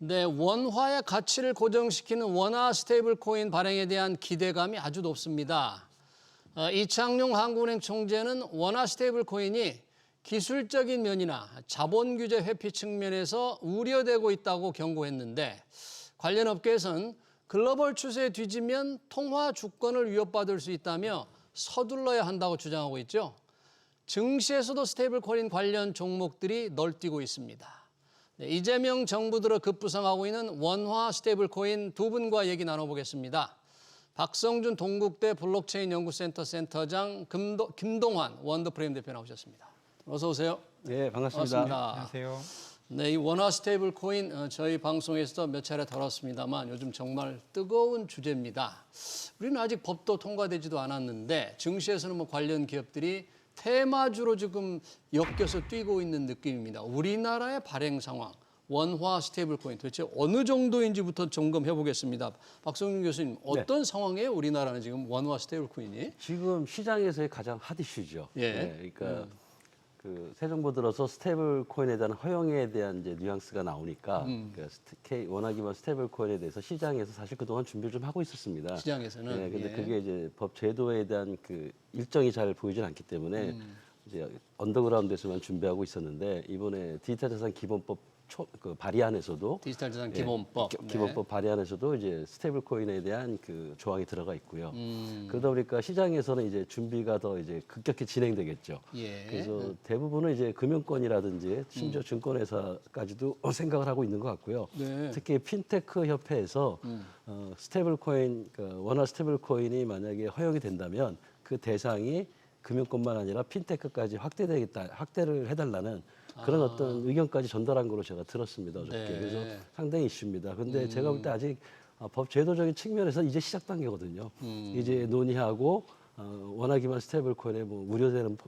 네, 원화의 가치를 고정시키는 원화 스테이블 코인 발행에 대한 기대감이 아주 높습니다. 이창용 한국은행 총재는 원화 스테이블 코인이 기술적인 면이나 자본 규제 회피 측면에서 우려되고 있다고 경고했는데 관련 업계에서는 글로벌 추세에 뒤지면 통화 주권을 위협받을 수 있다며 서둘러야 한다고 주장하고 있죠. 증시에서도 스테이블 코인 관련 종목들이 널뛰고 있습니다. 네, 이재명 정부 들어 급부상하고 있는 원화 스테이블 코인 두 분과 얘기 나눠보겠습니다. 박성준 동국대 블록체인 연구센터 센터장, 김동환 원더프레임 대표 나오셨습니다. 어서 오세요. 네, 반갑습니다. 안녕하세요. 네, 이 원화 스테이블 코인 저희 방송에서도 몇 차례 다뤘습니다만 요즘 정말 뜨거운 주제입니다. 우리는 아직 법도 통과되지도 않았는데 증시에서는 뭐 관련 기업들이 테마주로 지금 엮여서 뛰고 있는 느낌입니다. 우리나라의 발행 상황, 원화 스테이블 코인 도대체 어느 정도인지부터 점검해 보겠습니다. 박성준 교수님, 어떤 상황이에요? 우리나라는 지금 원화 스테이블 코인이? 지금 시장에서의 가장 핫 이슈죠. 예. 네, 그러니까 새 정부 들어서 스테이블 코인에 대한 허용에 대한 이제 뉘앙스가 나오니까 그러니까 원화 기반 스테이블 코인에 대해서 시장에서 사실 그동안 준비를 좀 하고 있었습니다. 시장에서는. 네, 근데 예. 그게 이제 법 제도에 대한 그 일정이 잘 보이진 않기 때문에 이제 언더그라운드에서만 준비하고 있었는데 이번에 디지털 자산 기본법 그 발의안에서도 디지털 자산 기본법. 기본법 발의안에서도 이제 스테이블 코인에 대한 그 조항이 들어가 있고요. 그러다 보니까 시장에서는 이제 준비가 더 이제 급격히 진행되겠죠. 예. 그래서 대부분은 이제 금융권이라든지 심지어 증권회사까지도 생각을 하고 있는 것 같고요. 네. 특히 핀테크 협회에서 스테이블 코인, 그러니까 원화 스테이블 코인이 만약에 허용이 된다면 그 대상이 금융권만 아니라 핀테크까지 확대를 해달라는 그런 어떤 의견까지 전달한 걸로 제가 들었습니다, 어저께. 네. 그래서 상당히 이슈입니다. 근데 제가 볼 때 아직 법 제도적인 측면에서 이제 시작 단계거든요. 이제 논의하고 원화 기반 스테이블 코인에 뭐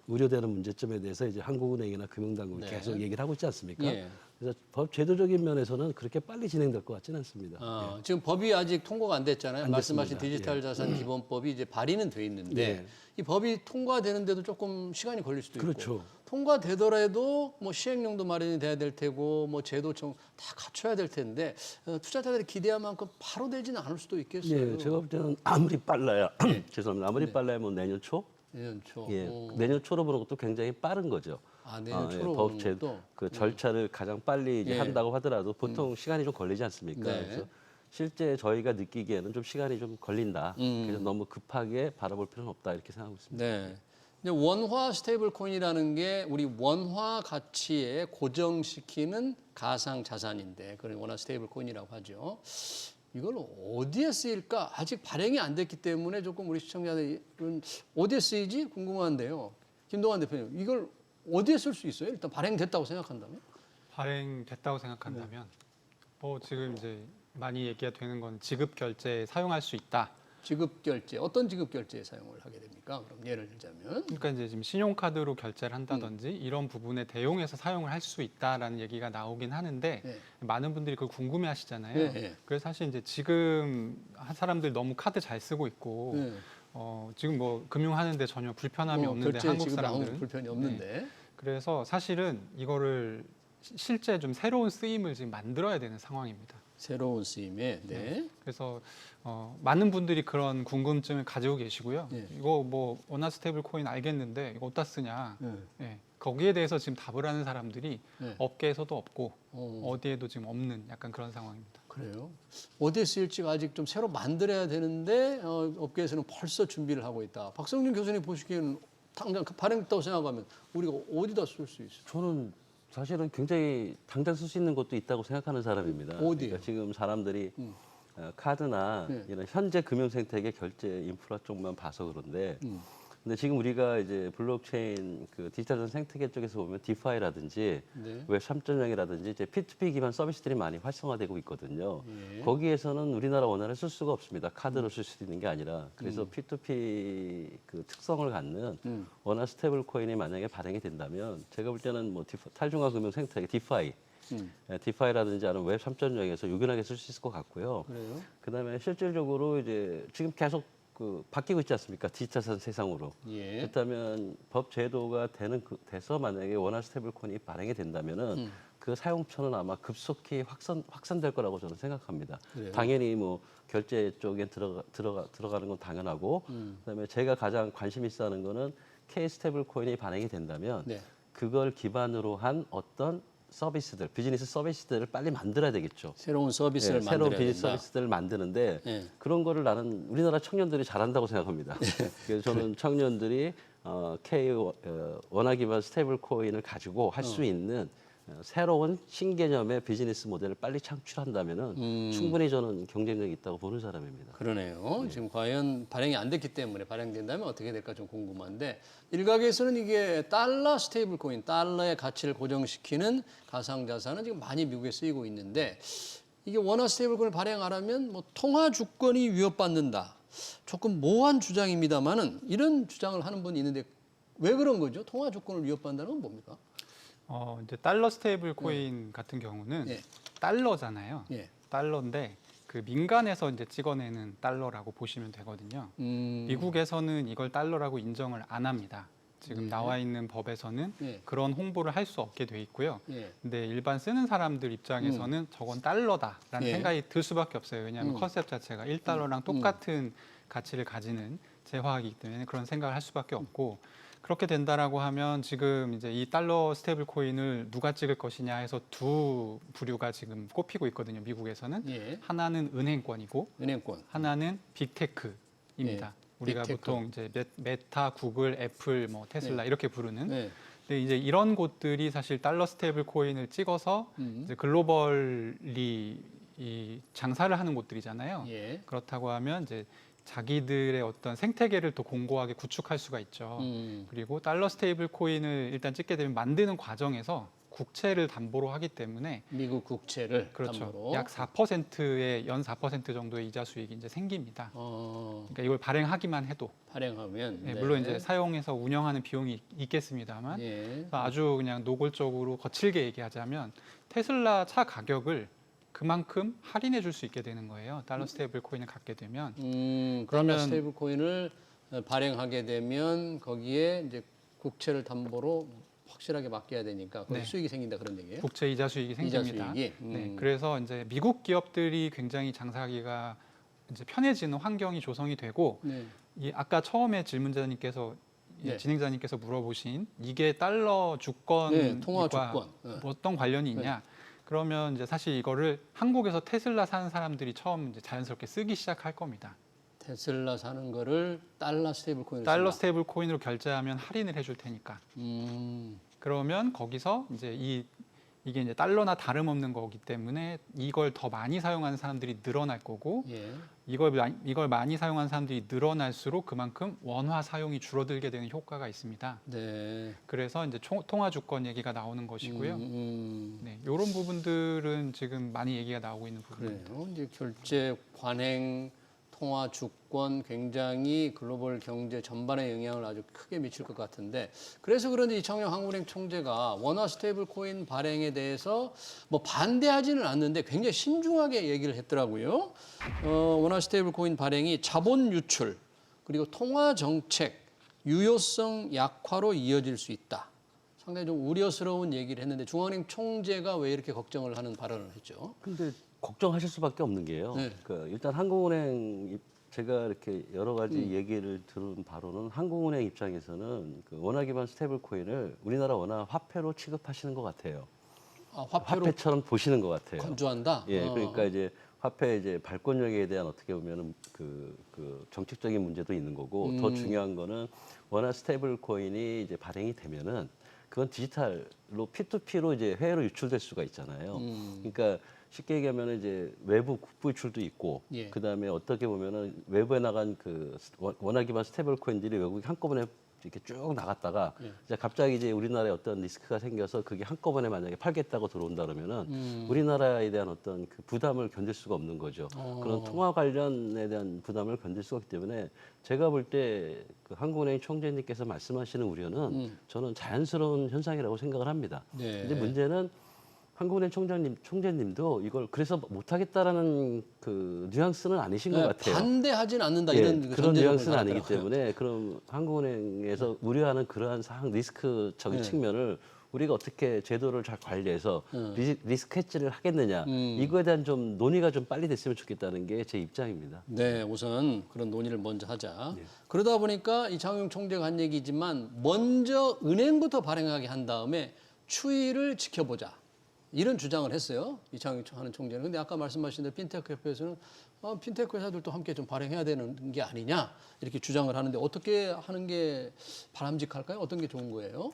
우려되는 문제점에 대해서 이제 한국은행이나 금융당국이 네. 계속 얘기를 하고 있지 않습니까? 예. 그래서 법 제도적인 면에서는 그렇게 빨리 진행될 것 같지는 않습니다. 지금 법이 아직 통과가 안 됐잖아요. 안 말씀하신 됐습니다. 디지털 자산 기본법이 이제 발의는 돼 있는데 예. 이 법이 통과되는데도 조금 시간이 걸릴 수도 있고 그렇죠. 통과되더라도 뭐 시행령도 마련이 돼야 될 테고 뭐 제도청 다 갖춰야 될 텐데 투자자들이 기대한 만큼 바로 되지는 않을 수도 있겠어요. 예, 제가 볼 때는 아무리 빨라야 죄송합니다. 아무리 빨라야 뭐 내년 초? 내년 초. 예, 내년 초로 보는 것도 굉장히 빠른 거죠. 내년 초로 법 보는 제, 것도? 그 절차를 가장 빨리 이제 예. 한다고 하더라도 보통 시간이 좀 걸리지 않습니까? 네. 그래서 실제 저희가 느끼기에는 좀 시간이 좀 걸린다. 그래서 너무 급하게 바라볼 필요는 없다 이렇게 생각하고 있습니다. 네. 근데 원화 스테이블 코인이라는 게 우리 원화 가치에 고정시키는 가상 자산인데 그걸 원화 스테이블 코인이라고 하죠. 이걸 어디에 쓰일까? 아직 발행이 안 됐기 때문에 조금 우리 시청자들은 어디에 쓰이지 궁금한데요. 김동환 대표님, 이걸 어디에 쓸 수 있어요? 일단 발행됐다고 생각한다면? 발행됐다고 생각한다면 지금 이제 많이 얘기가 되는 건 지급 결제에 사용할 수 있다. 지급 결제, 어떤 지급 결제에 사용을 하게 됩니까? 그럼 예를 들자면 그러니까 이제 지금 신용카드로 결제를 한다든지 이런 부분에 대용해서 사용을 할 수 있다라는 얘기가 나오긴 하는데 네. 많은 분들이 그걸 궁금해하시잖아요. 네. 그래서 사실 이제 지금 사람들 너무 카드 잘 쓰고 있고 네. 지금 뭐 금융하는데 전혀 불편함이 없는데 결제 한국 지금 아무 사람들은 불편이 없는데. 네. 그래서 사실은 이거를 실제 좀 새로운 쓰임을 지금 만들어야 되는 상황입니다. 새로운 쓰임에. 네. 그래서 많은 분들이 그런 궁금증을 가지고 계시고요. 네. 이거 뭐 원화 스테이블 코인 알겠는데 이거 어디다 쓰냐? 네. 예, 거기에 대해서 지금 답을 하는 사람들이 네. 업계에서도 없고 어. 어디에도 지금 없는 약간 그런 상황입니다. 그래요? 어디에 쓰일지가 아직 좀 새로 만들어야 되는데 업계에서는 벌써 준비를 하고 있다. 박성준 교수님 보시기에는 당장 발행됐다고 생각하면 우리가 어디다 쓸 수 있어요? 저는 사실은 굉장히 당장 쓸 수 있는 것도 있다고 생각하는 사람입니다. 어디요? 그러니까 지금 사람들이 카드나 네. 이런 현재 금융 생태계 결제 인프라 쪽만 봐서 그런데 근데 지금 우리가 이제 블록체인 그 디지털 자산 생태계 쪽에서 보면 디파이라든지 네. 웹 3.0이라든지 이제 P2P 기반 서비스들이 많이 활성화되고 있거든요. 예. 거기에서는 우리나라 원화를 쓸 수가 없습니다. 카드로 쓸 수 있는 게 아니라. 그래서 P2P 그 특성을 갖는 원화 스테이블 코인이 만약에 발행이 된다면 제가 볼 때는 뭐 탈중앙 금융 생태계 디파이 디파이라든지 아니면 웹 3.0에서 유연하게 쓸 수 있을 것 같고요. 그래요? 그다음에 실질적으로 이제 지금 계속 그 바뀌고 있지 않습니까? 디지털 세상으로. 예. 그렇다면 법 제도가 돼서 만약에 원화 스테이블 코인이 발행이 된다면은 그 사용처는 아마 급속히 확산될 거라고 저는 생각합니다. 그래요? 당연히 뭐 결제 쪽에 들어가는 건 당연하고, 그다음에 제가 가장 관심 있어 하는 거는 K 스테이블 코인이 발행이 된다면 네. 그걸 기반으로 한 어떤 서비스들, 비즈니스 서비스들을 빨리 만들어야 되겠죠. 새로운 서비스를 예, 만들어야 새로운 비즈니스 된다. 서비스들을 만드는데 예. 그런 거를 나는 우리나라 청년들이 잘한다고 생각합니다. 그래서 저는 청년들이 K 원화 기반 스테이블 코인을 가지고 할 수 있는 새로운 신개념의 비즈니스 모델을 빨리 창출한다면은 충분히 저는 경쟁력이 있다고 보는 사람입니다. 그러네요. 지금 과연 발행이 안 됐기 때문에 발행된다면 어떻게 될까 좀 궁금한데 일각에서는 이게 달러 스테이블 코인, 달러의 가치를 고정시키는 가상자산은 지금 많이 미국에 쓰이고 있는데 이게 원화 스테이블 코인을 발행하려면 뭐 통화 주권이 위협받는다. 조금 모호한 주장입니다만은 이런 주장을 하는 분이 있는데 왜 그런 거죠? 통화 주권을 위협받는다는 건 뭡니까? 이제 달러 스테이블 코인 같은 경우는 예. 달러잖아요. 예. 달러인데 그 민간에서 이제 찍어내는 달러라고 보시면 되거든요. 미국에서는 이걸 달러라고 인정을 안 합니다. 지금 예. 나와 있는 법에서는 예. 그런 홍보를 할 수 없게 돼 있고요. 예. 근데 일반 쓰는 사람들 입장에서는 저건 달러다라는 예. 생각이 들 수밖에 없어요. 왜냐하면 컨셉 자체가 1달러랑 똑같은 가치를 가지는 재화이기 때문에 그런 생각을 할 수밖에 없고 그렇게 된다라고 하면 지금 이제 이 달러 스테이블 코인을 누가 찍을 것이냐 해서 두 부류가 지금 꼽히고 있거든요. 미국에서는 예. 하나는 은행권이고 은행권. 하나는 빅테크입니다. 예. 우리가 빅테크. 보통 이제 메타, 구글, 애플, 뭐 테슬라 이렇게 부르는. 네. 근데 이제 이런 곳들이 사실 달러 스테이블 코인을 찍어서 이제 글로벌리 이 장사를 하는 곳들이잖아요. 예. 그렇다고 하면 이제 자기들의 어떤 생태계를 더 공고하게 구축할 수가 있죠. 그리고 달러 스테이블 코인을 일단 찍게 되면 만드는 과정에서 국채를 담보로 하기 때문에 미국 국채를 그렇죠. 담보로. 약 4%의 연 4% 정도의 이자 수익이 이제 생깁니다. 그러니까 이걸 발행하기만 해도 발행하면 네, 네. 물론 이제 사용해서 운영하는 비용이 있겠습니다만 예. 그래서 아주 그냥 노골적으로 거칠게 얘기하자면 테슬라 차 가격을 그만큼 할인해 줄 수 있게 되는 거예요. 달러 스테이블 코인을 갖게 되면. 달러 그러면- 스테이블 코인을 발행하게 되면 거기에 이제 국채를 담보로 확실하게 맡겨야 되니까 거기 네. 수익이 생긴다 그런 얘기예요. 국채 이자 수익이 이자 생깁니다. 수익이. 네, 그래서 이제 미국 기업들이 굉장히 장사하기가 이제 편해지는 환경이 조성이 되고 네. 이 아까 처음에 질문자님께서 네. 진행자님께서 물어보신 이게 달러 주권과 네, 통화 주권. 네. 어떤 관련이 있냐? 그러면 이제 사실 이거를 한국에서 테슬라 사는 사람들이 처음 이제 자연스럽게 쓰기 시작할 겁니다. 테슬라 사는 거를 달러 스테이블 코인으로 달러 쓴다. 스테이블 코인으로 결제하면 할인을 해줄 테니까. 그러면 거기서 이제 이게 이제 달러나 다름없는 거기 때문에 이걸 더 많이 사용하는 사람들이 늘어날 거고 예. 이걸 많이 사용하는 사람들이 늘어날수록 그만큼 원화 사용이 줄어들게 되는 효과가 있습니다. 네. 그래서 이제 통화 주권 얘기가 나오는 것이고요. 네, 이런 부분들은 지금 많이 얘기가 나오고 있는 부분입니다. 그래요. 이제 결제 관행 통화 주권 굉장히 글로벌 경제 전반에 영향을 아주 크게 미칠 것 같은데 그래서 그런지 이창용 한국은행 총재가 원화 스테이블 코인 발행에 대해서 뭐 반대하지는 않는데 굉장히 신중하게 얘기를 했더라고요. 원화 스테이블 코인 발행이 자본 유출 그리고 통화 정책 유효성 약화로 이어질 수 있다. 상당히 좀 우려스러운 얘기를 했는데 중앙은행 총재가 왜 이렇게 걱정을 하는 발언을 했죠? 근데 걱정하실 수밖에 없는 게요. 네. 일단 한국은행 제가 이렇게 여러 가지 얘기를 들은 바로는 한국은행 입장에서는 그 원화 기반 스테이블 코인을 우리나라 원화 화폐로 취급하시는 것 같아요. 아, 화폐로 화폐처럼 보시는 것 같아요. 건조한다. 예, 그러니까 이제 화폐 이제 발권력에 대한 어떻게 보면은 그 정책적인 문제도 있는 거고 더 중요한 거는 원화 스테이블 코인이 이제 발행이 되면은 그건 디지털로 P2P로 이제 해외로 유출될 수가 있잖아요. 그러니까 쉽게 얘기하면 이제 외부 국부 유출도 있고, 예. 그 다음에 어떻게 보면은 외부에 나간 그 원화 기반 스테이블 코인들이 외국에 한꺼번에 이렇게 쭉 나갔다가 이제 갑자기 이제 우리나라에 어떤 리스크가 생겨서 그게 한꺼번에 만약에 팔겠다고 들어온다 그러면은 우리나라에 대한 어떤 그 부담을 견딜 수가 없는 거죠. 그런 통화 관련에 대한 부담을 견딜 수가 없기 때문에 제가 볼 때 그 한국은행 총재님께서 말씀하시는 우려는 저는 자연스러운 현상이라고 생각을 합니다. 네. 근데 문제는 한국은행 총재님도 이걸 그래서 못하겠다라는 그 뉘앙스는 아니신 것 같아요. 반대하진 않는다 예, 이런 그런 전제를 뉘앙스는 아니기 받았더라고요. 때문에 그럼 한국은행에서 우려하는 그러한 리스크적인 측면을 우리가 어떻게 제도를 잘 관리해서 리스크 해지를 하겠느냐 이거에 대한 좀 논의가 좀 빨리 됐으면 좋겠다는 게 제 입장입니다. 네, 우선 그런 논의를 먼저 하자. 그러다 보니까 이창용 총재가 한 얘기지만 먼저 은행부터 발행하게 한 다음에 추이를 지켜보자. 이런 주장을 했어요. 이창용 하는 총재는. 근데 아까 말씀하신 대로 핀테크 협회에서는 핀테크 회사들도 함께 좀 발행해야 되는 게 아니냐 이렇게 주장을 하는데 어떻게 하는 게 바람직할까요? 어떤 게 좋은 거예요?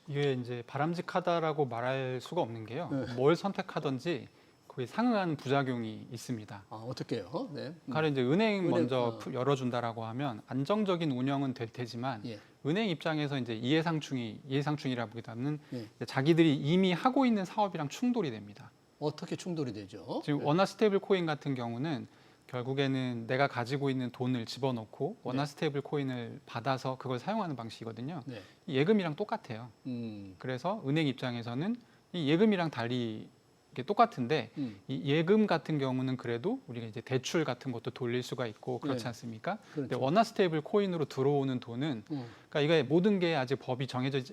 이게 이제 바람직하다라고 말할 수가 없는 게요. 뭘 선택하든지 거의 상응하는 부작용이 있습니다. 아, 어떻게 해요? 네. 가령 이제 은행 먼저 어. 열어준다라고 하면 안정적인 운영은 될 테지만 예. 은행 입장에서 이제 이해상충이라기보다는 예. 이제 자기들이 이미 하고 있는 사업이랑 충돌이 됩니다. 어떻게 충돌이 되죠? 지금 원화 스테이블 코인 같은 경우는 결국에는 내가 가지고 있는 돈을 집어넣고 원화 스테이블 코인을 받아서 그걸 사용하는 방식이거든요. 네. 이 예금이랑 똑같아요. 음. 그래서 은행 입장에서는 이 예금이랑 달리 이게 똑같은데 이 예금 같은 경우는 그래도 우리가 이제 대출 같은 것도 돌릴 수가 있고 그렇지 네. 않습니까? 그렇죠. 근데 원화 스테이블 코인으로 들어오는 돈은 그러니까 이게 모든 게 아직 법이 정해져 있지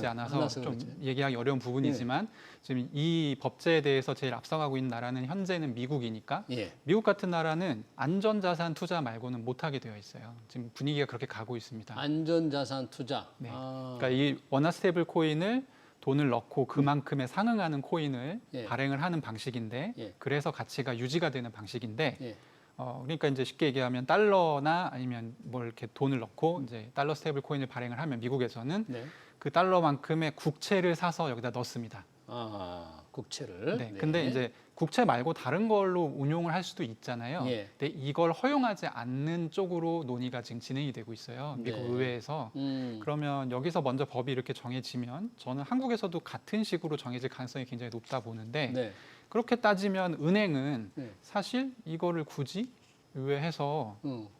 네, 않아서 몰라서 좀 그렇지. 얘기하기 어려운 부분이지만 지금 이 법제에 대해서 제일 앞서가고 있는 나라는 현재는 미국이니까 예. 미국 같은 나라는 안전자산 투자 말고는 못하게 되어 있어요. 지금 분위기가 그렇게 가고 있습니다. 안전자산 투자. 네. 아, 그러니까 이 원화 스테이블 코인을 돈을 넣고 그만큼에 상응하는 코인을 예. 발행을 하는 방식인데 예. 그래서 가치가 유지가 되는 방식인데 예. 그러니까 이제 쉽게 얘기하면 달러나 아니면 뭘 이렇게 돈을 넣고 이제 달러 스테이블 코인을 발행을 하면 미국에서는 네. 그 달러만큼의 국채를 사서 여기다 넣습니다. 아, 국채를. 네. 근데 이제 국채 말고 다른 걸로 운용을 할 수도 있잖아요. 예. 근데 이걸 허용하지 않는 쪽으로 논의가 지금 진행이 되고 있어요. 미국 네. 의회에서. 그러면 여기서 먼저 법이 이렇게 정해지면 저는 한국에서도 같은 식으로 정해질 가능성이 굉장히 높다 보는데 네. 그렇게 따지면 은행은 네. 사실 이거를 굳이 의회해서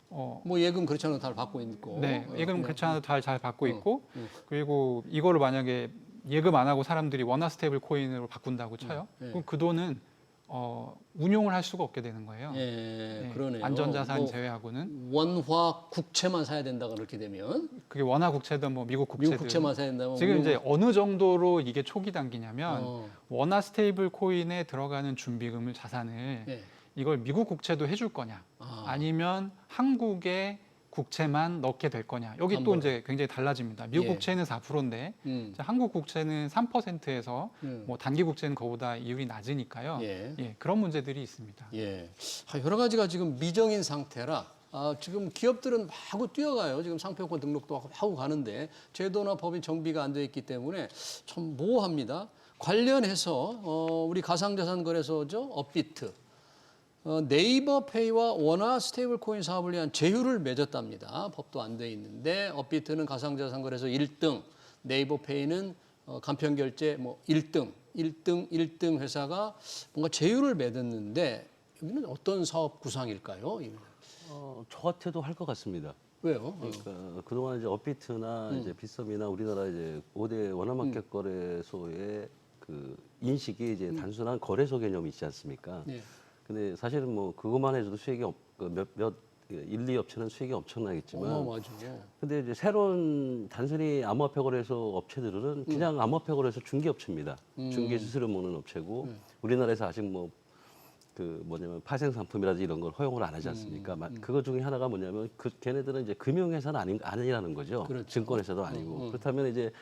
뭐 예금 그렇지 않아도 다 받고 있고. 네, 예금 그렇지 않아도 잘 받고 있고 음. 그리고 이거를 만약에 예금 안 하고 사람들이 원화 스테이블 코인으로 바꾼다고 쳐요. 네. 그럼 그 돈은 운용을 할 수가 없게 되는 거예요. 예, 네, 그러네요. 안전자산 뭐 제외하고는 원화 국채만 사야 된다 그렇게 되면 그게 원화 국채든 뭐 미국 국채든 미국 국채만 사야 된다면 지금 운용- 이제 어느 정도로 이게 초기 단계냐면 어, 원화 스테이블 코인에 들어가는 준비금을 자산을 예. 이걸 미국 국채도 해줄 거냐 아니면 한국의 국채만 넣게 될 거냐 여기 또 한번. 이제 굉장히 달라집니다. 미국 예. 국채는 4%인데 한국 국채는 3%에서 뭐 단기 국채는 그보다 이율이 낮으니까요. 예. 예, 그런 문제들이 있습니다. 예. 여러 가지가 지금 미정인 상태라 지금 기업들은 마구 뛰어가요. 지금 상표권 등록도 하고 가는데 제도나 법이 정비가 안 돼 있기 때문에 참 모호합니다. 관련해서 우리 가상자산거래소죠. 업비트. 네이버 페이와 원화 스테이블 코인 사업을 위한 제휴를 맺었답니다. 법도 안 돼 있는데 업비트는 가상자산거래소 1등, 네이버 페이는 간편결제 뭐 1등 회사가 뭔가 제휴를 맺었는데 여기는 어떤 사업 구상일까요? 저 같아도 할 것 같습니다. 왜요? 그러니까 그동안 이제 업비트나 이제 빗썸이나 우리나라 이제 5대 원화마켓 거래소의 그 인식이 이제 단순한 거래소 개념이 있지 않습니까? 네. 근데 사실은 뭐 그것만 해줘도 수익이 몇몇 1, 2 업체는 수익이 엄청나겠지만 어마어마하죠. 근데 이제 새로운 단순히 암호화폐 거래소 업체들은 그냥 암호화폐 거래소 중개 업체입니다. 중개 수수료 먹는 업체고 우리나라에서 아직 뭐 그 뭐냐면 파생 상품이라든지 이런 걸 허용을 안 하지 않습니까? 그거 중에 하나가 뭐냐면 걔네들은 이제 금융회사는 아니라는 거죠. 그렇죠. 증권회사도 아니고 그렇다면 이제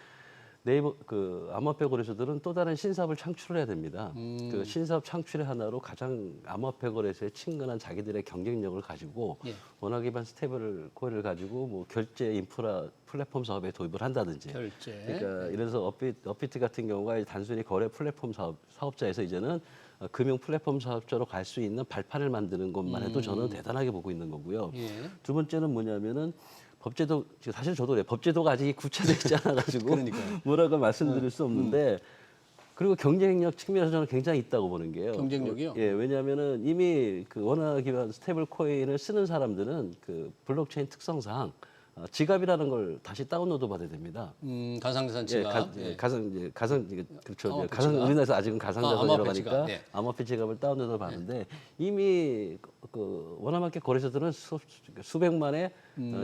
네이버 그 암호화폐 거래소들은 또 다른 신사업을 창출해야 됩니다. 그 신사업 창출의 하나로 가장 암호화폐 거래소에 친근한 자기들의 경쟁력을 가지고 예. 원화 기반 스테이블 코인을 가지고 뭐 결제 인프라 플랫폼 사업에 도입을 한다든지. 결제. 그러니까 이래서 업비트 같은 경우가 단순히 거래 플랫폼 사업자에서 이제는 금융 플랫폼 사업자로 갈 수 있는 발판을 만드는 것만 해도 저는 대단하게 보고 있는 거고요. 예. 두 번째는 뭐냐면은 법제도 사실 저도 그래요. 법제도가 아직 구체되지 않아가지고 그러니까요. 뭐라고 말씀드릴 수 없는데 그리고 경쟁력 측면에서 저는 굉장히 있다고 보는 게요. 경쟁력이요? 예, 왜냐하면은 이미 그 원화 기반 스테이블 코인을 쓰는 사람들은 그 블록체인 특성상 지갑이라는 걸 다시 다운로드 받아야 됩니다. 가상자산 지갑. 예. 그렇죠. 암호화폐 가상 지갑? 우리나라에서 아직은 가상자산이라고 암호화폐 하니까 지갑, 네. 암호화폐 지갑을 다운로드 받는데 이미 원화마켓 거래소들은 수백만의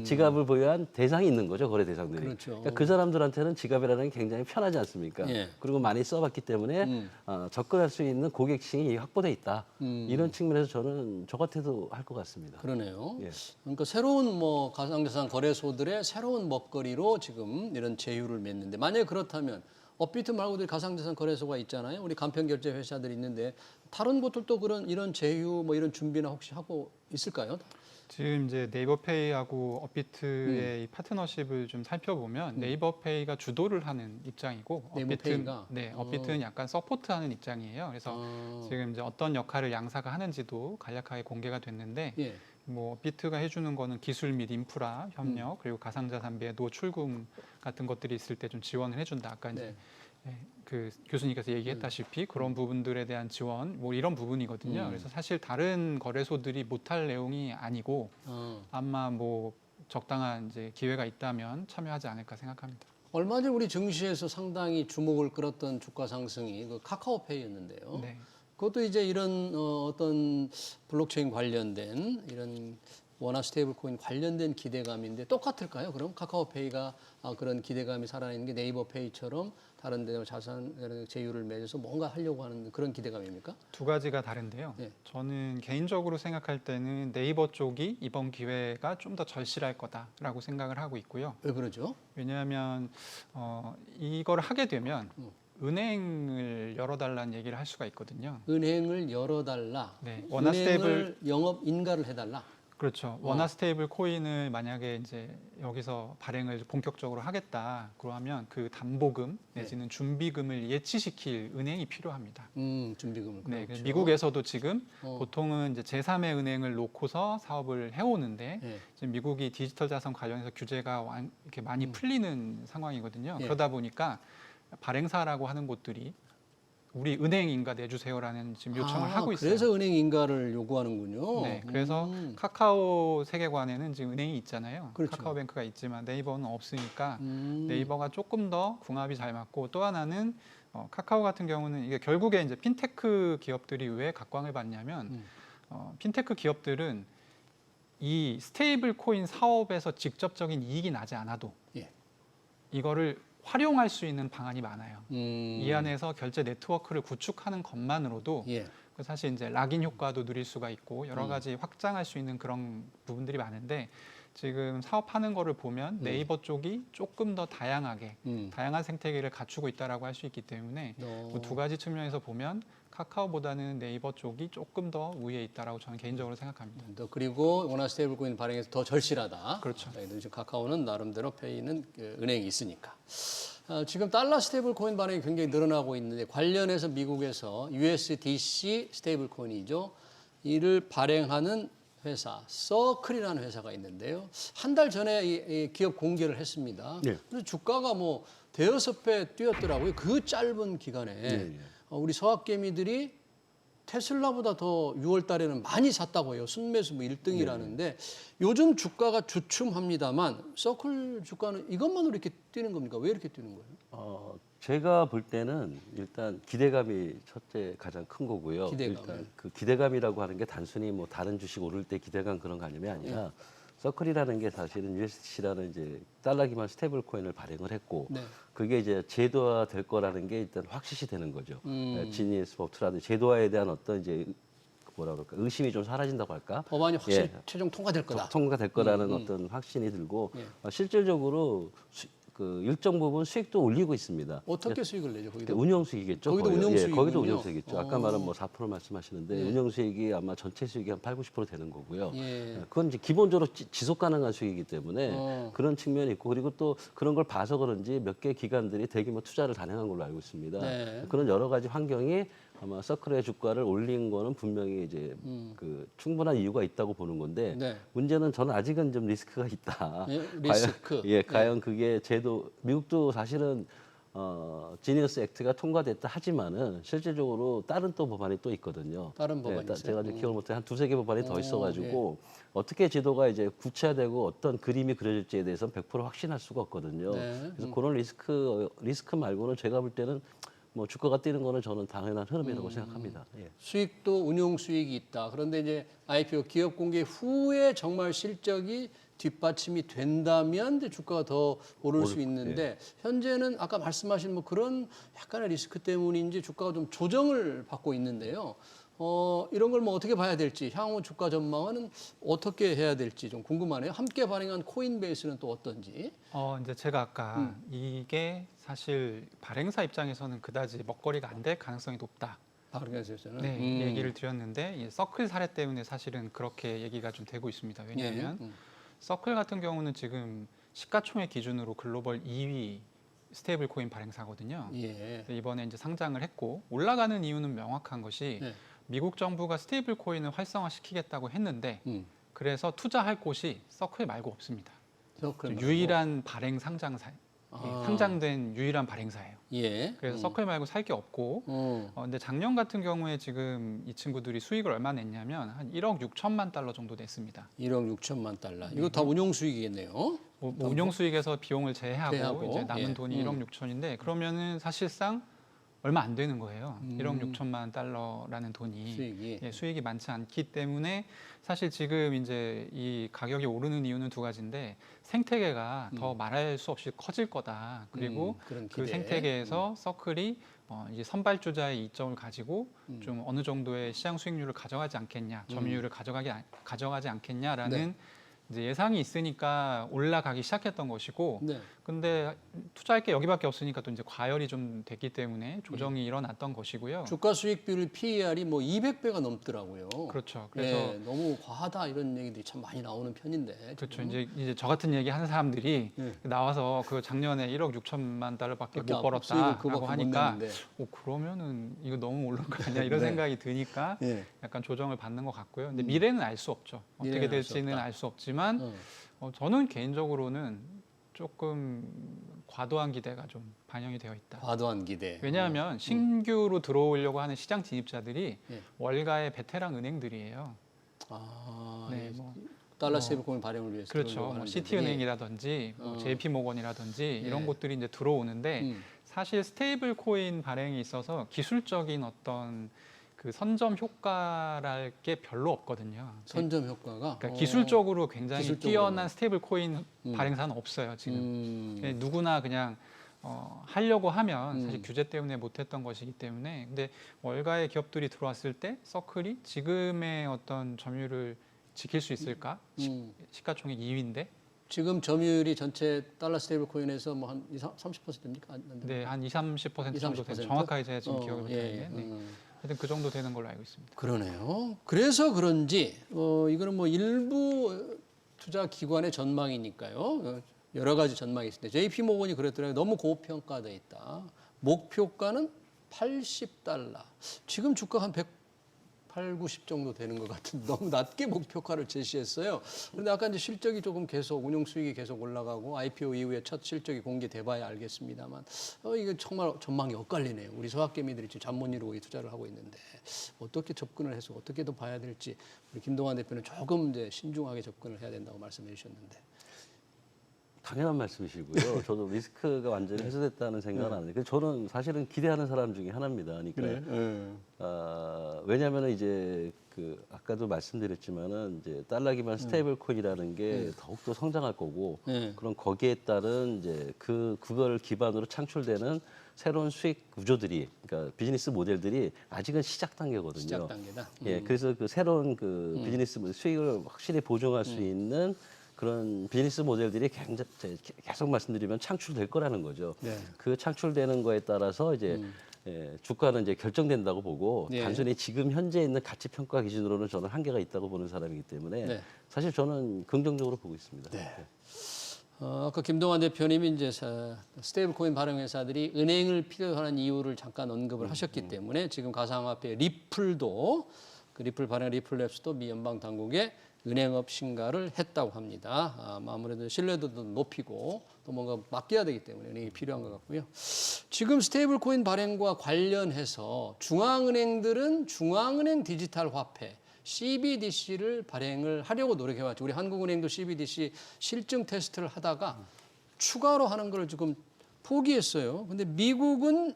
지갑을 보유한 대상이 있는 거죠, 거래 대상들이. 그렇죠. 그러니까 그 사람들한테는 지갑이라는 게 굉장히 편하지 않습니까? 예. 그리고 많이 써봤기 때문에 접근할 수 있는 고객층이 확보돼 있다. 이런 측면에서 저는 저 같아도 할 것 같습니다. 그러네요. 예. 그러니까 새로운 뭐 가상자산 거래소들의 새로운 먹거리로 지금 이런 제휴를 맺는데 만약에 그렇다면 업비트 말고도 가상자산 거래소가 있잖아요. 우리 간편결제 회사들이 있는데 다른 곳들도 이런 제휴 뭐 이런 준비나 혹시 하고 있을까요? 지금 이제 네이버페이하고 업비트의 이 파트너십을 좀 살펴보면 네이버페이가 주도를 하는 입장이고 네이버페이가? 업비트는 약간 서포트하는 입장이에요. 그래서 지금 이제 어떤 역할을 양사가 하는지도 간략하게 공개가 됐는데 예. 뭐 업비트가 해주는 거는 기술 및 인프라 협력 그리고 가상자산비의 노출금 같은 것들이 있을 때 좀 지원을 해준다. 아까 이제 그 교수님께서 얘기했다시피 그런 부분들에 대한 지원 뭐 이런 부분이거든요. 그래서 사실 다른 거래소들이 못할 내용이 아니고 아마 뭐 적당한 이제 기회가 있다면 참여하지 않을까 생각합니다. 얼마 전 우리 증시에서 상당히 주목을 끌었던 주가 상승이 그 카카오페이였는데요. 네. 그것도 이제 이런 어떤 블록체인 관련된 이런 원화 스테이블 코인 관련된 기대감인데 똑같을까요? 그럼 카카오페이가 그런 기대감이 살아있는 게 네이버페이처럼 다른 데 자산 제휴를 맺어서 뭔가 하려고 하는 그런 기대감입니까? 두 가지가 다른데요. 네. 저는 개인적으로 생각할 때는 네이버 쪽이 이번 기회가 좀 더 절실할 거다라고 생각을 하고 있고요. 왜 그러죠? 왜냐하면 이걸 하게 되면 은행을 열어달라는 얘기를 할 수가 있거든요. 은행을 열어달라. 네, 원화 은행을 영업 인가를 해달라. 그렇죠. 원화 스테이블 코인을 만약에 이제 여기서 발행을 본격적으로 하겠다. 그러면 그 담보금 내지는 준비금을 예치시킬 은행이 필요합니다. 준비금을. 네, 그렇죠. 미국에서도 지금 보통은 이제 제3의 은행을 놓고서 사업을 해오는데 네. 지금 미국이 디지털 자산 관련해서 규제가 이렇게 많이 풀리는 상황이거든요. 예. 그러다 보니까 발행사라고 하는 곳들이 우리 은행 인가 내주세요라는 지금 요청을 하고 있어요. 그래서 은행 인가를 요구하는군요. 네, 그래서 카카오 세계관에는 지금 은행이 있잖아요. 그렇죠. 카카오뱅크가 있지만 네이버는 없으니까 네이버가 조금 더 궁합이 잘 맞고 또 하나는 카카오 같은 경우는 이게 결국에 이제 핀테크 기업들이 왜 각광을 받냐면 핀테크 기업들은 이 스테이블 코인 사업에서 직접적인 이익이 나지 않아도 예. 이거를 활용할 수 있는 방안이 많아요. 이 이 안에서 결제 네트워크를 구축하는 것만으로도 예. 사실 이제 락인 효과도 누릴 수가 있고 여러 가지 확장할 수 있는 그런 부분들이 많은데 지금 사업하는 거를 보면 네이버 쪽이 조금 더 다양하게 다양한 생태계를 갖추고 있다라고 할 수 있기 때문에 그두 가지 측면에서 보면 카카오보다는 네이버 쪽이 조금 더 우위에 있다라고 저는 개인적으로 생각합니다. 그리고 원화 스테이블 코인 발행에서 더 절실하다. 그렇죠. 지금 카카오는 나름대로 페이는 은행이 있으니까. 지금 달러 스테이블 코인 발행이 굉장히 늘어나고 있는데 관련해서 미국에서 USDC 스테이블 코인이죠. 이를 발행하는 회사, 서클이라는 회사가 있는데요. 한 달 전에 이 기업 공개를 했습니다. 네. 그래서 주가가 뭐 대여섯 배 뛰었더라고요. 그 짧은 기간에 우리 서학개미들이 테슬라보다 더 6월 달에는 많이 샀다고 해요. 순매수 뭐 1등이라는데 요즘 주가가 주춤합니다만 서클 주가는 이것만으로 이렇게 뛰는 겁니까? 왜 이렇게 뛰는 거예요? 제가 볼 때는 일단 기대감이 첫째 가장 큰 거고요. 기대감. 일단 그 기대감이라고 하는 게 단순히 뭐 다른 주식 오를 때 기대감 그런 개념이 아니라 서클이라는 게 사실은 USDC라는 이제 달러 기반 스테이블 코인을 발행을 했고 네. 그게 이제 제도화 될 거라는 게 일단 확실시 되는 거죠. 지니스 법투라든지 제도화에 대한 어떤 이제 뭐라 그럴까 의심이 좀 사라진다고 할까? 법안이 확실히 최종 통과될 거다. 통과될 거라는 어떤 확신이 들고 예. 실질적으로 그 일정 부분 수익도 올리고 있습니다. 어떻게 수익을 내죠? 거기도? 운영 수익이겠죠. 거기도 거의. 운영 예, 수익이군요. 거기도 운영 수익이죠. 아까 말한 뭐 4% 말씀하시는데 운영 수익이 아마 전체 수익이 한 8, 90% 되는 거고요. 예. 그건 이제 기본적으로 지속 가능한 수익이기 때문에 그런 측면이 있고 그리고 또 그런 걸 봐서 그런지 몇 개 기관들이 대규모 투자를 단행한 걸로 알고 있습니다. 네. 그런 여러 가지 환경이 아마 서클의 주가를 올린 거는 분명히 이제 그 충분한 이유가 있다고 보는 건데 네. 문제는 저는 아직은 좀 리스크가 있다. 예, 리스크. 과연 그게 제도 미국도 사실은 지니어스 액트가 통과됐다 하지만은 실질적으로 다른 또 법안이 또 있거든요. 다른 법안이 있어요? 제가 이제 기억을 못해 한 두세 개 법안이 더 있어가지고 예. 어떻게 제도가 이제 구체화되고 어떤 그림이 그려질지에 대해서는 100% 확신할 수가 없거든요. 네. 그래서 그런 리스크 말고는 제가 볼 때는 뭐 주가가 뛰는 거는 저는 당연한 흐름이라고 생각합니다. 예. 수익도 운용 수익이 있다. 그런데 이제 IPO 기업 공개 후에 정말 실적이 뒷받침이 된다면 이제 주가가 더 오를 수 있는데 현재는 아까 말씀하신 뭐 그런 약간의 리스크 때문인지 주가가 좀 조정을 받고 있는데요. 이런 걸 뭐 어떻게 봐야 될지 향후 주가 전망은 어떻게 해야 될지 좀 궁금하네요. 함께 발행한 코인베이스는 또 어떤지. 이제 제가 아까 이게 사실 발행사 입장에서는 그다지 먹거리가 안 될 가능성이 높다. 발행사에서는 네, 얘기를 드렸는데 이 서클 사례 때문에 사실은 그렇게 얘기가 좀 되고 있습니다. 왜냐하면 서클 같은 경우는 지금 시가총액 기준으로 글로벌 2위 스테이블 코인 발행사거든요. 예. 이번에 이제 상장을 했고 올라가는 이유는 명확한 것이 네. 미국 정부가 스테이블 코인을 활성화시키겠다고 했는데 그래서 투자할 곳이 서클 말고 없습니다. 유일한 발행 상장사, 상장된 유일한 발행사예요. 예. 그래서 서클 말고 살 게 없고, 근데 작년 같은 경우에 지금 이 친구들이 수익을 얼마 냈냐면 한 1억 6천만 달러 정도 냈습니다. 1억 6천만 달러. 이거 다 운용 수익이겠네요. 뭐 운용 수익에서 비용을 제하고, 제외하고 이제 남은 예. 돈이 1억 6천인데 그러면은 사실상 얼마 안 되는 거예요. 1억 6천만 달러라는 돈이 수익이. 예, 수익이 많지 않기 때문에 사실 지금 이제 이 가격이 오르는 이유는 두 가지인데 생태계가 더 말할 수 없이 커질 거다. 그리고 그런 그 기대. 생태계에서 서클이 이제 선발주자의 이점을 가지고 좀 어느 정도의 시장 수익률을 가져가지 않겠냐, 점유율을 가져가지 않겠냐라는 이제 예상이 있으니까 올라가기 시작했던 것이고, 네. 근데 투자할 게 여기밖에 없으니까 또 이제 과열이 좀 됐기 때문에 조정이 일어났던 것이고요. 주가 수익 비율 PER이 뭐 200배가 넘더라고요. 그렇죠. 그래서 예, 너무 과하다 이런 얘기들이 참 많이 나오는 편인데. 그렇죠. 지금. 이제 저 같은 얘기 하는 사람들이 예. 나와서 그 작년에 1억 6천만 달러밖에 못 수익을 벌었다라고 그거밖에 못 하니까 냈는데. 그러면은 이거 너무 오른 거 아니야 이런 네. 생각이 드니까 예. 약간 조정을 받는 것 같고요. 근데 미래는 알 수 없죠. 어떻게 미래는 알수 될지는 없다. 알 수 없지만 저는 개인적으로는 조금 과도한 기대가 좀 반영이 되어 있다. 과도한 기대. 왜냐하면 신규로 들어오려고 하는 시장 진입자들이 예. 월가의 베테랑 은행들이에요. 아, 네, 예. 뭐 달러 스테이블 코인 발행을 위해서 그렇죠. 들어오려고 뭐 하는 시티은행이라든지 뭐 JP 모건이라든지 이런 예. 곳들이 이제 들어오는데 사실 스테이블 코인 발행에 있어서 기술적인 어떤 그 선점 효과랄 게 별로 없거든요. 선점 효과가 그러니까 기술적으로 굉장히 기술적으로. 뛰어난 스테이블 코인 발행사는 없어요 지금. 누구나 그냥 하려고 하면 사실 규제 때문에 못했던 것이기 때문에. 근데 월가의 기업들이 들어왔을 때 서클이 지금의 어떤 점유율을 지킬 수 있을까? 시가총액 2위인데. 지금 점유율이 전체 달러 스테이블 코인에서 뭐 한 30%입니까? 네, 한 20-30% 정도 20-30%? 되는 정확하게 제가 지금 기억을 예, 못하는데. 네. 하여튼 그 정도 되는 걸로 알고 있습니다. 그러네요. 그래서 그런지 이거는 뭐 일부 투자 기관의 전망이니까요. 여러 가지 전망이 있습니다. JP 모건이 그랬더라고요. 너무 고평가돼 있다. 목표가는 80달러. 지금 주가가 한 108, 90 정도 되는 것 같은데 너무 낮게 목표가를 제시했어요. 그런데 아까 이제 실적이 조금 계속 운용 수익이 계속 올라가고 IPO 이후에 첫 실적이 공개돼봐야 알겠습니다만 이게 정말 전망이 엇갈리네요. 우리 서학개미들이 지금 잠 못 이루고 이 투자를 하고 있는데 어떻게 접근을 해서 어떻게 더 봐야 될지 우리 김동완 대표는 조금 이제 신중하게 접근을 해야 된다고 말씀해 주셨는데. 당연한 말씀이시고요. 저도 리스크가 완전히 해소됐다는 생각은 안 해요. 저는 사실은 기대하는 사람 중에 하나입니다. 그러니까 왜냐하면 이제 그 아까도 말씀드렸지만은 이제 달러 기반 스테이블 코인이라는 게 더욱더 성장할 거고 그럼 거기에 따른 이제 그걸 기반으로 창출되는 새로운 수익 구조들이 그러니까 비즈니스 모델들이 아직은 시작 단계거든요. 시작 단계다. 예, 그래서 그 새로운 그 비즈니스 수익을 확실히 보존할 수 있는 그런 비즈니스 모델들이 굉장히 계속 말씀드리면 창출될 거라는 거죠. 네. 그 창출되는 거에 따라서 이제 주가는 이제 결정된다고 보고 예. 단순히 지금 현재 있는 가치 평가 기준으로는 저는 한계가 있다고 보는 사람이기 때문에 네. 사실 저는 긍정적으로 보고 있습니다. 네. 아까 김동완 대표님이 이제 스테이블 코인 발행 회사들이 은행을 필요로 하는 이유를 잠깐 언급을 하셨기 때문에 지금 가상화폐 리플도 그 리플 발행 리플랩스도 미 연방 당국에 은행업 신가를 했다고 합니다. 아무래도 신뢰도도 높이고 또 뭔가 맡겨야 되기 때문에 은행이 필요한 것 같고요. 지금 스테이블 코인 발행과 관련해서 중앙은행들은 중앙은행 디지털 화폐 CBDC를 발행을 하려고 노력해왔죠. 우리 한국은행도 CBDC 실증 테스트를 하다가 추가로 하는 걸 지금 포기했어요. 근데 미국은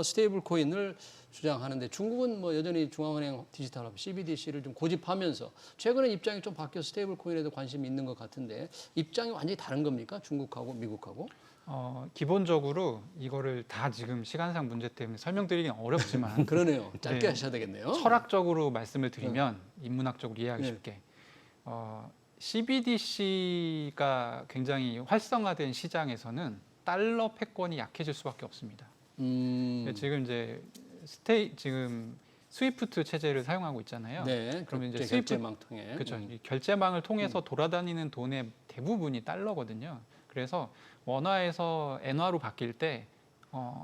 스테이블 코인을 주장하는데 중국은 뭐 여전히 중앙은행 디지털화폐 CBDC를 좀 고집하면서 최근에 입장이 좀 바뀌어서 스테이블 코인에도 관심이 있는 것 같은데 입장이 완전히 다른 겁니까? 중국하고 미국하고? 기본적으로 이거를 다 지금 시간상 문제 때문에 설명드리긴 어렵지만 그러네요. 짧게 네. 하셔야 되겠네요. 철학적으로 말씀을 드리면 인문학적으로 이해하기 네. 쉽게 CBDC가 굉장히 활성화된 시장에서는 달러 패권이 약해질 수밖에 없습니다. 지금 이제 지금 스위프트 체제를 사용하고 있잖아요. 네. 그러면 이제 결제망 통해. 그렇죠. 이 결제망을 통해서 돌아다니는 돈의 대부분이 달러거든요. 그래서 원화에서 엔화로 바뀔 때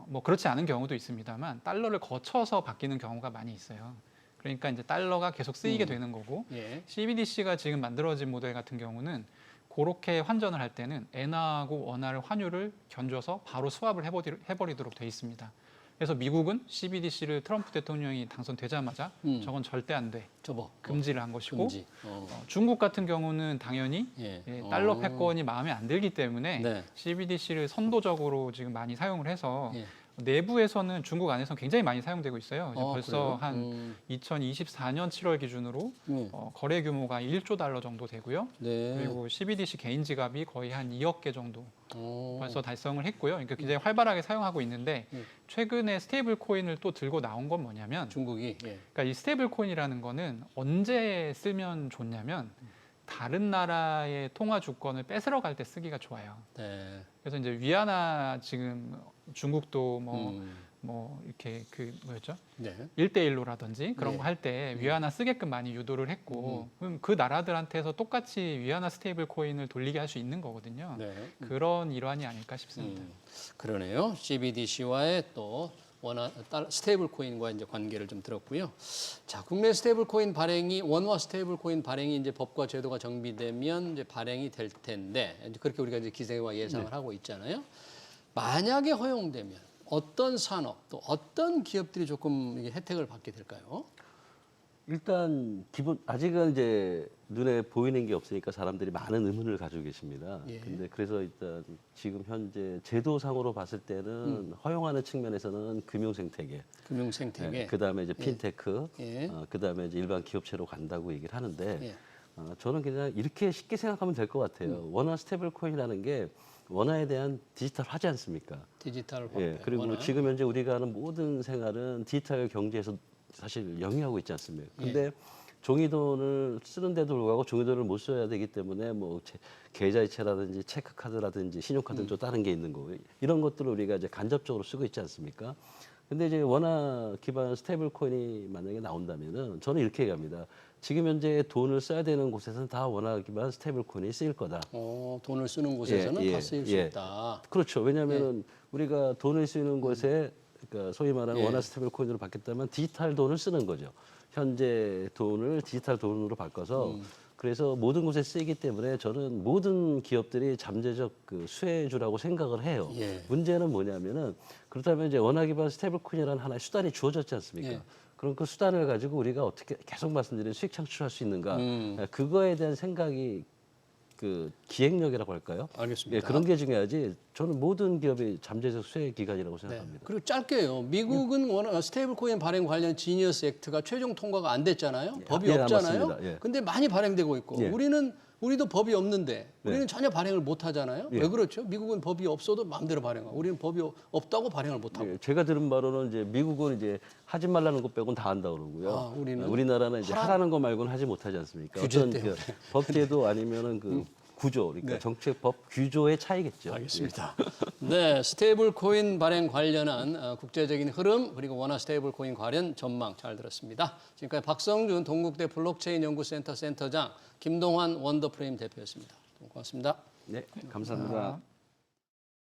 뭐 그렇지 않은 경우도 있습니다만 달러를 거쳐서 바뀌는 경우가 많이 있어요. 그러니까 이제 달러가 계속 쓰이게 되는 거고 예. CBDC가 지금 만들어진 모델 같은 경우는 그렇게 환전을 할 때는 엔화하고 원화를 환율을 견줘서 바로 스왑을 해버리도록 돼 있습니다. 그래서 미국은 CBDC를 트럼프 대통령이 당선되자마자 저건 절대 안 돼. 저거. 금지를 한 것이고 금지. 중국 같은 경우는 당연히 예. 달러 패권이 마음에 안 들기 때문에 네. CBDC를 선도적으로 지금 많이 사용을 해서 예. 내부에서는 중국 안에서는 굉장히 많이 사용되고 있어요. 그래요? 벌써 한 2024년 7월 기준으로 거래 규모가 1조 달러 정도 되고요. 네. 그리고 CBDC 개인 지갑이 거의 한 2억 개 정도 오. 벌써 달성을 했고요. 그러니까 굉장히 활발하게 사용하고 있는데 최근에 스테이블 코인을 또 들고 나온 건 뭐냐면 중국이. 예. 그러니까 이 스테이블 코인이라는 거는 언제 쓰면 좋냐면 다른 나라의 통화 주권을 뺏으러 갈 때 쓰기가 좋아요. 네. 그래서 이제 위안화 지금 중국도 뭐 이렇게 그 뭐였죠? 네. 1대1로라든지 그런 네. 거 할 때 위안화 쓰게끔 많이 유도를 했고 그럼 그 나라들한테서 똑같이 위안화 스테이블 코인을 돌리게 할 수 있는 거거든요. 네. 그런 일환이 아닐까 싶습니다. 그러네요. CBDC와의 또 스테이블 코인과 이제 관계를 좀 들었고요. 자, 국내 스테이블 코인 발행이 원화 스테이블 코인 발행이 이제 법과 제도가 정비되면 이제 발행이 될 텐데 이제 그렇게 우리가 이제 기대와 예상을 하고 있잖아요. 만약에 허용되면 어떤 산업 또 어떤 기업들이 조금 이게 혜택을 받게 될까요? 일단 아직은 이제 눈에 보이는 게 없으니까 사람들이 많은 의문을 가지고 계십니다. 예. 근데 그래서 일단 지금 현재 제도상으로 봤을 때는 허용하는 측면에서는 금융 생태계, 금융 생태계. 그다음에 이제 핀테크, 예. 그다음에 이제 일반 기업체로 간다고 얘기를 하는데 예. 저는 그냥 이렇게 쉽게 생각하면 될 것 같아요. 원화 스테이블 코인이라는 게 원화에 대한 디지털하지 않습니까? 디지털 화폐. 예, 그리고 원화. 지금 현재 우리가 하는 모든 생활은 디지털 경제에서 사실 영위하고 있지 않습니까? 근데 종이돈을 쓰는데도 불구하고 종이돈을 못 써야 되기 때문에 뭐 계좌이체라든지 체크카드라든지 신용카드는 또 다른 게 있는 거고 이런 것들을 우리가 이제 간접적으로 쓰고 있지 않습니까? 근데 이제 원화 기반 스테이블 코인이 만약에 나온다면은 저는 이렇게 얘기합니다. 지금 현재 돈을 써야 되는 곳에서는 다 원화 기반 스테이블 코인이 쓰일 거다. 돈을 쓰는 곳에서는 예, 다 쓰일 수 예. 있다. 그렇죠. 왜냐하면은 우리가 돈을 쓰는 곳에 그러니까 소위 말하는 예. 원화 스테이블 코인으로 바뀌었다면 디지털 돈을 쓰는 거죠. 현재 돈을 디지털 돈으로 바꿔서 그래서 모든 곳에 쓰이기 때문에 저는 모든 기업들이 잠재적 그 수혜주라고 생각을 해요. 예. 문제는 뭐냐면은 그렇다면 이제 원화 기반 스테이블 코인이라는 하나의 수단이 주어졌지 않습니까? 예. 그럼 그 수단을 가지고 우리가 어떻게 계속 말씀드린 수익 창출할 수 있는가? 그거에 대한 생각이 그 기획력이라고 할까요? 알겠습니다. 예, 그런 게 중요하지. 저는 모든 기업이 잠재적 수혜 기관이라고 네. 생각합니다. 그리고 짧게요. 미국은 스테이블 코인 발행 관련 지니어스 액트가 최종 통과가 안 됐잖아요. 법이 예, 없잖아요. 맞습니다. 예. 근데 많이 발행되고 있고 예. 우리도 법이 없는데 우리는 네. 전혀 발행을 못 하잖아요. 예. 왜 그렇죠? 미국은 법이 없어도 마음대로 발행하고 우리는 법이 없다고 발행을 못 하고. 예, 제가 들은 바로는 이제 미국은 이제 하지 말라는 것 빼고는 다 한다 그러고요. 우리나라는 이제 하라는 거 말고는 하지 못하지 않습니까? 규제 어떤 때문에. 법제도 아니면은 그 구조, 그러니까 네. 정책법 규조의 차이겠죠. 알겠습니다. 네, 스테이블 코인 발행 관련한 국제적인 흐름 그리고 원화 스테이블 코인 관련 전망 잘 들었습니다. 지금까지 박성준 동국대 블록체인 연구센터 센터장, 김동환 원더프레임 대표였습니다. 고맙습니다. 네, 감사합니다.